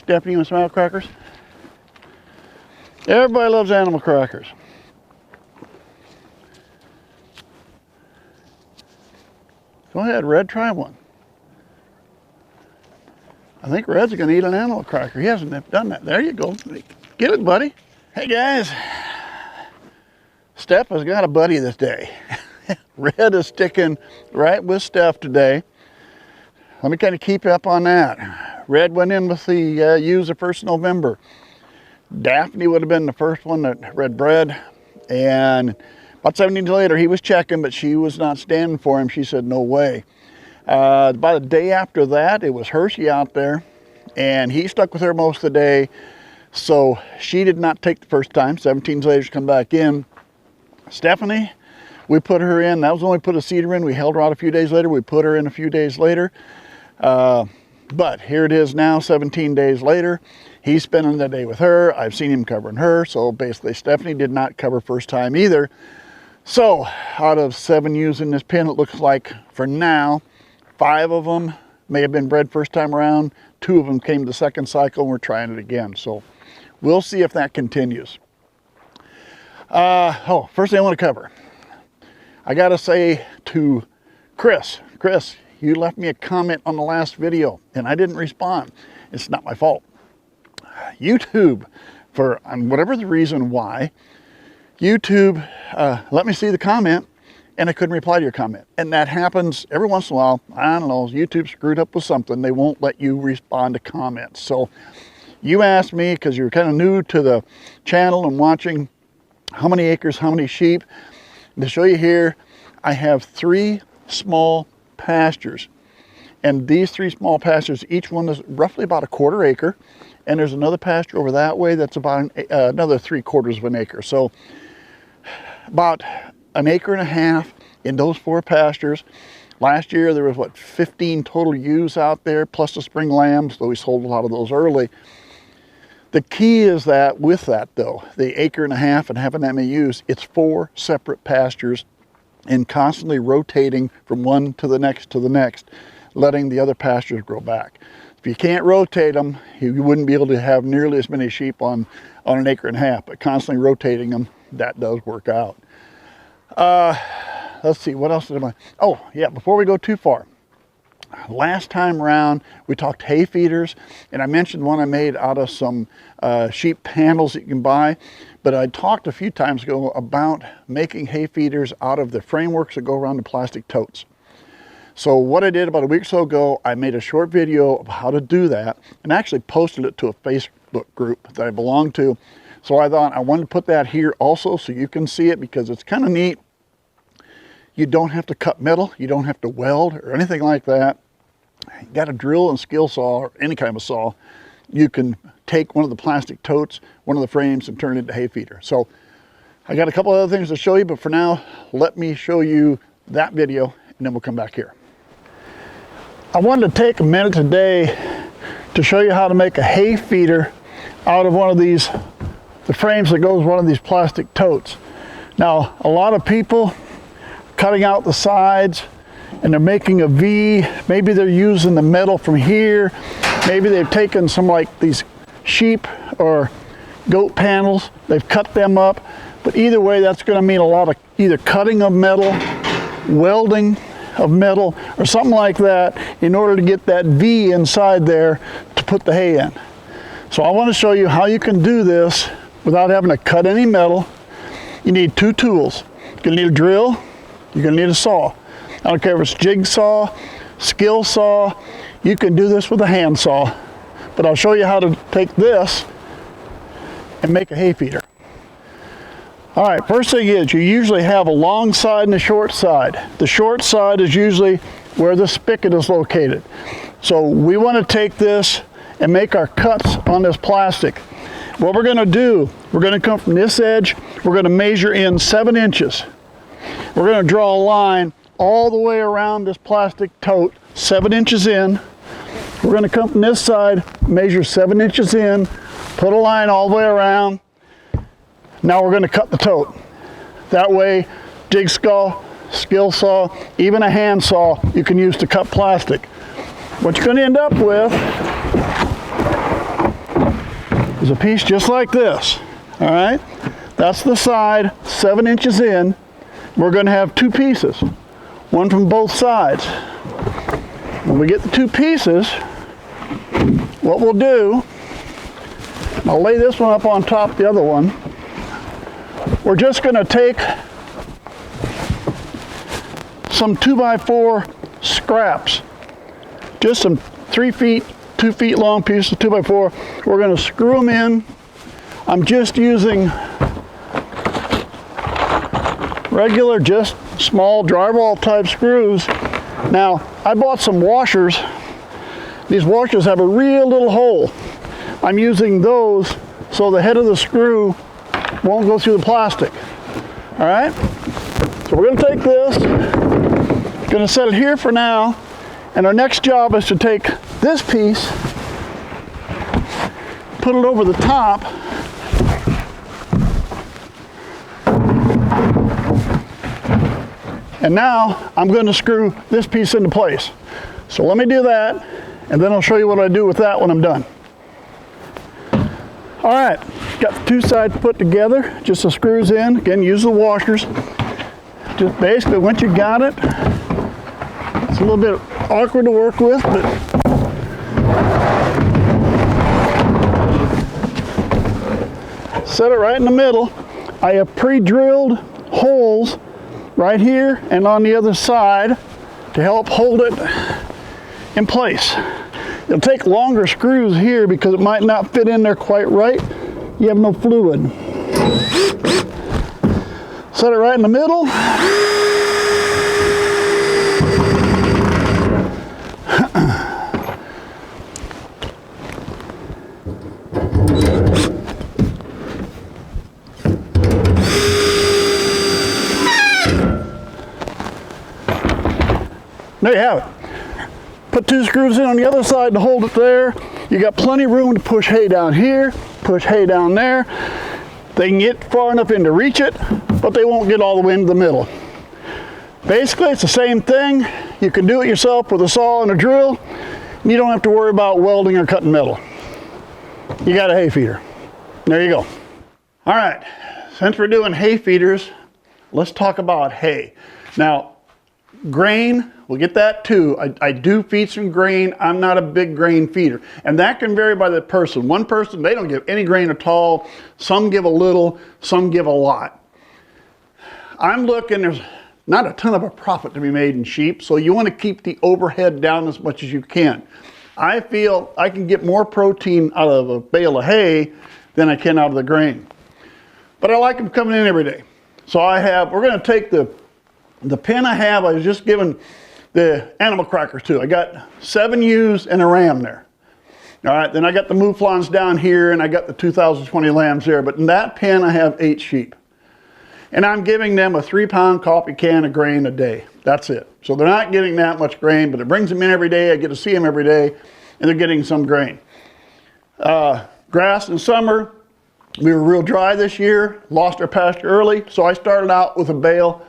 Stephanie, you want some animal crackers? Everybody loves animal crackers. Go ahead, Red, try one. I think Red's gonna eat an animal cracker. He hasn't done that. There you go. Get it, buddy. Hey guys, Steph has got a buddy this day. Red is sticking right with Steph today. Let me kind of keep up on that. Red went in with the ewes the 1st of November. Daphne would have been the first one that Red bred, and about 17 days later he was checking, but she was not standing for him. She said no way. About a day after that, it was Hershey out there, and he stuck with her most of the day. So she did not take the first time. 17 days later, she come back in. Stephanie, we put her in. That was when we put a cedar in. We held her out a few days later. We put her in a few days later. But here it is now, 17 days later. He's spending the day with her. I've seen him covering her. So basically, Stephanie did not cover first time either. So out of 7 ewes in this pen, it looks like for now, 5 of them may have been bred first time around. 2 of them came the second cycle, and we're trying it again. So we'll see if that continues. First thing I want to cover. I got to say to Chris, you left me a comment on the last video, and I didn't respond. It's not my fault. YouTube, for whatever the reason why, YouTube let me see the comment, and I couldn't reply to your comment. And that happens every once in a while. I don't know, YouTube screwed up with something. They won't let you respond to comments. So you asked me, because you're kind of new to the channel and watching, how many acres, how many sheep. To show you here, I have 3 small pastures. And these 3 small pastures, each one is roughly about a 1/4 acre. And there's another pasture over that way that's about another 3/4 of an acre. So about 1.5 acres in those 4 pastures. Last year there was, what, 15 total ewes out there, plus the spring lambs, though we sold a lot of those early. The key is that with that though, the 1.5 acres and having that many ewes, it's 4 separate pastures and constantly rotating from one to the next, letting the other pastures grow back. If you can't rotate them, you wouldn't be able to have nearly as many sheep on 1.5 acres, but constantly rotating them, that does work out. Let's see, what else did I? Oh yeah, before we go too far, last time around we talked hay feeders, and I mentioned one I made out of some sheep panels that you can buy, but I talked a few times ago about making hay feeders out of the frameworks that go around the plastic totes. So what I did about a week or so ago, I made a short video of how to do that, and actually posted it to a Facebook group that I belong to. So I thought I wanted to put that here also so you can see it, because it's kind of neat. You don't have to cut metal, you don't have to weld or anything like that. You got a drill and skill saw, or any kind of a saw. You can take one of the plastic totes, one of the frames, and turn it into hay feeder. So I got a couple other things to show you, but for now, let me show you that video, and then we'll come back here. I wanted to take a minute today to show you how to make a hay feeder out of one of these, the frames that goes one of these plastic totes. Now, a lot of people cutting out the sides and they're making a V. Maybe they're using the metal from here. Maybe they've taken some, like these sheep or goat panels, they've cut them up. But either way, that's going to mean a lot of either cutting of metal, welding of metal, or something like that in order to get that V inside there to put the hay in. So I want to show you how you can do this without having to cut any metal. You need 2 tools. You're going to need a drill, you're going to need a saw. I don't care if it's jigsaw, skill saw, you can do this with a hand saw. But I'll show you how to take this and make a hay feeder. All right, first thing is, you usually have a long side and a short side. The short side is usually where the spigot is located. So we want to take this and make our cuts on this plastic. What we're going to do, we're going to come from this edge, we're going to measure in 7 inches. We're going to draw a line all the way around this plastic tote, 7 inches in. We're going to come from this side, measure 7 inches in, put a line all the way around. Now we're going to cut the tote. That way, jigsaw, skill saw, even a hand saw you can use to cut plastic. What you're going to end up with is a piece just like this. All right, that's the side 7 inches in. We're going to have 2 pieces, one from both sides. When we get the 2 pieces, what we'll do, I'll lay this one up on top of the other one. We're just going to take some 2x4 scraps, just some 3 feet, 2 feet long pieces of 2x4. We're going to screw them in. I'm just using regular, just small drywall type screws. Now, I bought some washers. These washers have a real little hole. I'm using those so the head of the screw won't go through the plastic. All right? So we're going to take this, going to set it here for now, and our next job is to take this piece, put it over the top, and now I'm going to screw this piece into place. So let me do that, and then I'll show you what I do with that when I'm done. All right, got the 2 sides put together, just the screws in. Again, use the washers. Just basically, once you got it, it's a little bit awkward to work with, but set it right in the middle. I have pre-drilled holes right here and on the other side to help hold it in place. It'll take longer screws here because it might not fit in there quite right. You have no fluid. Set it right in the middle. There you have it. Put 2 screws in on the other side to hold it there. You got plenty of room to push hay down here, push hay down there. They can get far enough in to reach it, but they won't get all the way into the middle. Basically, it's the same thing. You can do it yourself with a saw and a drill. And you don't have to worry about welding or cutting metal. You got a hay feeder. There you go. All right, since we're doing hay feeders, let's talk about hay. Now, grain, we'll get that too. I do feed some grain. I'm not a big grain feeder. And that can vary by the person. One person, they don't give any grain at all. Some give a little, some give a lot. I'm looking, there's not a ton of a profit to be made in sheep, so you want to keep the overhead down as much as you can. I feel I can get more protein out of a bale of hay than I can out of the grain. But I like them coming in every day. So we're going to take the pen I have, I was just given the animal crackers to. I got 7 ewes and a ram there. All right, then I got the mouflons down here and I got the 2020 lambs there. But in that pen I have 8 sheep. And I'm giving them a 3-pound coffee can of grain a day. That's it. So they're not getting that much grain, but it brings them in every day. I get to see them every day, and they're getting some grain. Grass in summer, we were real dry this year, lost our pasture early, so I started out with a bale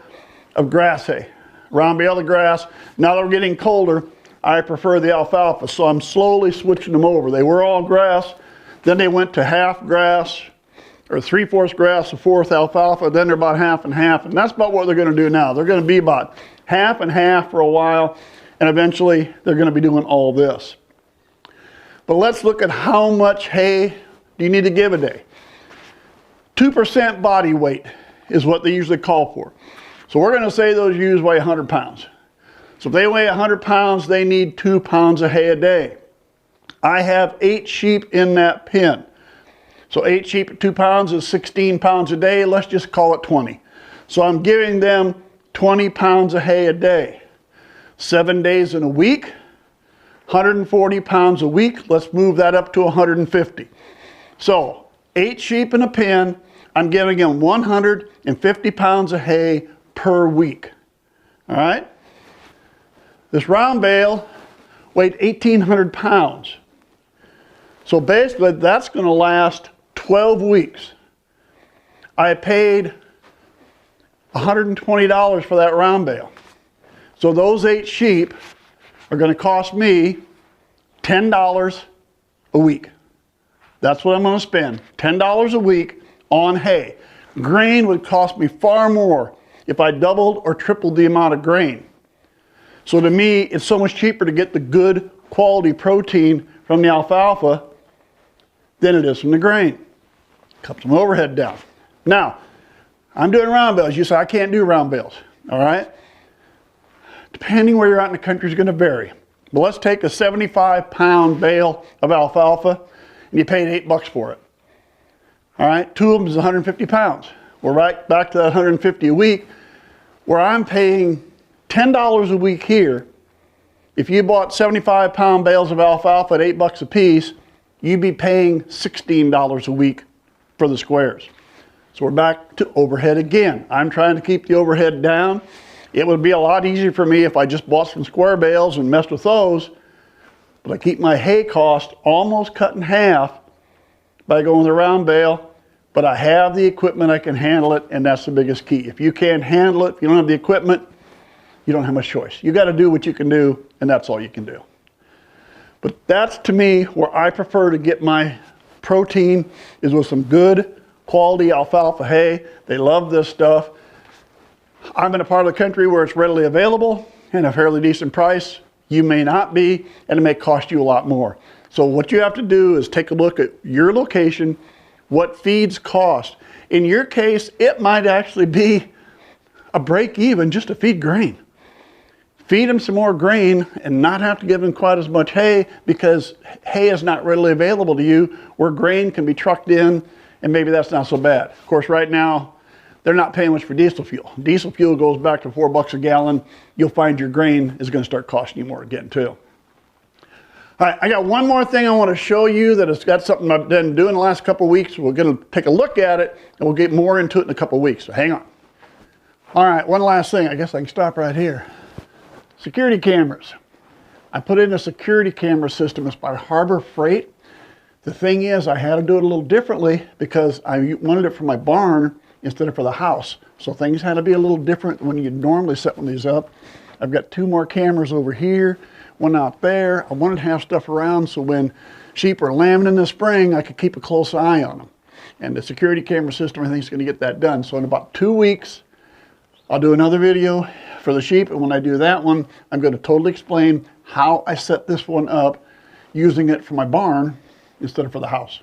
of grass hay, round bale of grass. Now that we're getting colder, I prefer the alfalfa, so I'm slowly switching them over. They were all grass, then they went to half grass, or 3/4 grass, 1/4 alfalfa, then they're about half and half, and that's about what they're going to do now. They're going to be about half and half for a while, and eventually they're going to be doing all this. But let's look at how much hay do you need to give a day. 2% body weight is what they usually call for. So we're going to say those ewes weigh 100 pounds. So if they weigh 100 pounds, they need 2 pounds of hay a day. I have 8 sheep in that pen. So 8 sheep at 2 pounds is 16 pounds a day. Let's just call it 20. So I'm giving them 20 pounds of hay a day. 7 days in a week, 140 pounds a week. Let's move that up to 150. So 8 sheep in a pen, I'm giving them 150 pounds of hay per week. All right? This round bale weighed 1,800 pounds. So basically, that's going to last 12 weeks. I paid $120 for that round bale. So those 8 sheep are going to cost me $10 a week. That's what I'm going to spend, $10 a week on hay. Grain would cost me far more if I doubled or tripled the amount of grain. So to me, it's so much cheaper to get the good quality protein from the alfalfa than it is from the grain. Cuts some overhead down. Now, I'm doing round bales. You say I can't do round bales, all right? Depending where you're at in the country is going to vary. But let's take a 75-pound bale of alfalfa and you paid $8 for it. All right, 2 of them is 150 pounds. We're right back to that 150 a week, where I'm paying $10 a week here. If you bought 75-pound bales of alfalfa at $8 a piece, you'd be paying $16 a week for the squares. So we're back to overhead again. I'm trying to keep the overhead down. It would be a lot easier for me if I just bought some square bales and messed with those, but I keep my hay cost almost cut in half by going the round bale, but I have the equipment, I can handle it, and that's the biggest key. If you can't handle it, if you don't have the equipment, you don't have much choice. You got to do what you can do, and that's all you can do. But that's, to me, where I prefer to get my protein, is with some good quality alfalfa hay. They love this stuff. I'm in a part of the country where it's readily available and a fairly decent price. You may not be, and it may cost you a lot more. So what you have to do is take a look at your location, what feeds cost. In your case, it might actually be a break even just to feed grain. Feed them some more grain and not have to give them quite as much hay, because hay is not readily available to you, where grain can be trucked in, and maybe that's not so bad. Of course, right now, they're not paying much for diesel fuel. Diesel fuel goes back to $4 a gallon. You'll find your grain is going to start costing you more again too. All right, I got one more thing I want to show you that has got something I've been doing the last couple of weeks. We're going to take a look at it, and we'll get more into it in a couple of weeks, so hang on. All right, one last thing. I guess I can stop right here. Security cameras. I put in a security camera system. It's by Harbor Freight. The thing is, I had to do it a little differently because I wanted it for my barn instead of for the house. So things had to be a little different when you normally set one of these up. I've got 2 more cameras over here, one out there. I wanted to have stuff around so when sheep are lambing in the spring, I could keep a close eye on them. And the security camera system, I think, is going to get that done. So in about 2 weeks, I'll do another video for the sheep. And when I do that one, I'm going to totally explain how I set this one up using it for my barn instead of for the house.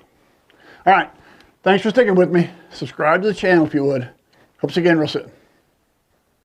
All right. Thanks for sticking with me. Subscribe to the channel if you would. Hope to see you again real soon.